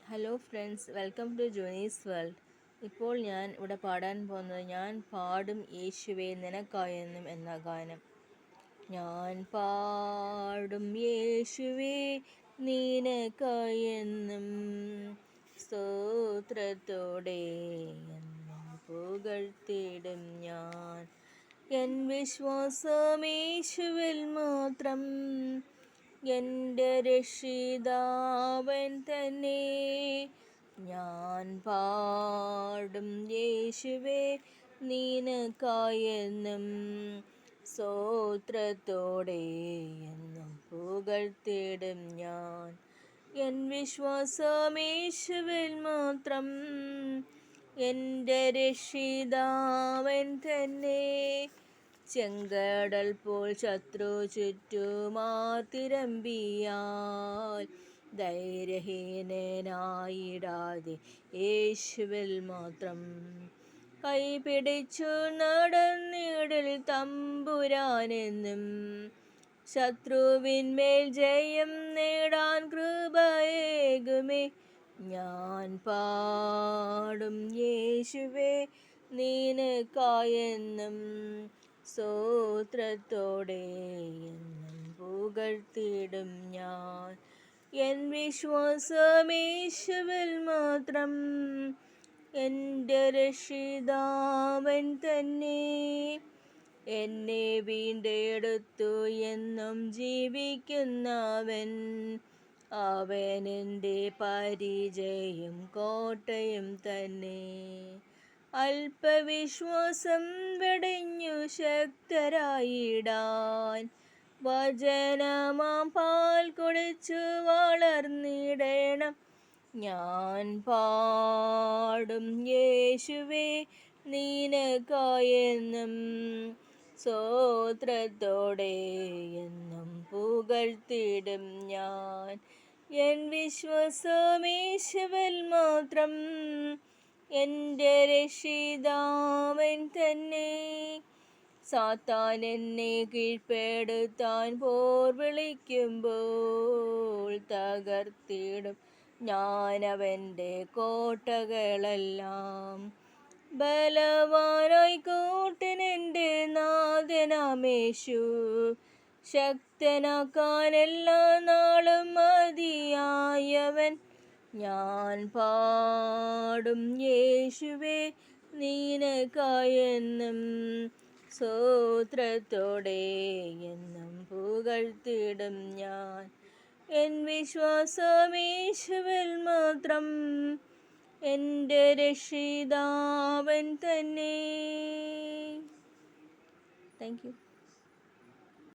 Hello friends, welcome to Jonie's world. ഇപ്പോൾ ഞാൻ ഇവിടെ പാടാൻ പോകുന്നത് ഞാൻ പാടും യേശുവേ നിനക്കായെന്നും എന്ന ഗാനം. ഞാൻ പാടും യേശുവേ നിനക്കായെന്നും സ്തോത്രത്തോടെ എന്നും പുകഴ്ത്തിടും ഞാൻ. എൻ വിശ്വാസം യേശുവിൽ മാത്രം, എൻ്റെ രക്ഷിതാവൻ തന്നെ. ഞാൻ പാടും യേശുവേ നിനക്കായെന്നും സ്തോത്രത്തോടെ എന്നും പുകഴ്ത്തിടും ഞാൻ. എൻ വിശ്വാസം യേശുവിൽ മാത്രം, എൻ്റെ രക്ഷിതാവൻ തന്നെ. ചെങ്കടൽ പോൽ ശത്രു ചുറ്റുമാർത്തിരമ്പിയാൽ ധൈര്യഹീനനായിടാതെ യേശുവിൽ മാത്രം കൈപിടിച്ചു നടന്നിടിൽ തമ്പുരാനെന്നും. ശത്രുവിന്മേൽ ജയം നേടാൻ കൃപയേകുമേ. ഞാൻ പാടും യേശുവേ നിനക്കായെന്നും സ്തോത്രത്തോടെ എന്നും പുകഴ്ത്തിടും ഞാൻ. എൻ വിശ്വാസം യേശുവിൽ മാത്രം, എൻ്റെ രക്ഷിതാവൻ തന്നെ. എന്നെ വീണ്ടെടുത്തു എന്നും ജീവിക്കുന്നവൻ, അവൻ എൻ്റെ പരിചയം കോട്ടയും തന്നെ. അല്പവിശ്വാസം വെടിഞ്ഞു ശക്തരായിടാൻ, വചനമാം പാൽ കുടിച്ചു വളർന്നിടണം. ഞാൻ പാടും യേശുവേ നിനക്കായെന്നും സ്തോത്രത്തോടെ എന്നും പുകഴ്ത്തിടും ഞാൻ. എൻ വിശ്വാസം യേശുവിൽ മാത്രം, എൻ്റെ രക്ഷിതാവൻ തന്നെ. സാത്താൻ എന്നെ കീഴ്പ്പെടുത്താൻ പോർ വിളിക്കുമ്പോൾ തകർത്തിടും ഞാനവൻ്റെ കോട്ടകളെല്ലാം. ബലവാനായി കൂട്ടിനെൻ്റെ നാഥനാമേശു, ശക്തനാക്കാൻ എല്ലാ നാളും മതിയായവൻ. ഞാൻ പാടും യേശുവേ നിനക്കായെന്നും സ്തോത്രത്തോടെ എന്നും പുകഴ്ത്തിടും ഞാൻ. എൻ വിശ്വാസം യേശുവിൽ മാത്രം, എൻ്റെ രക്ഷിതാവൻ തന്നെ. Thank you.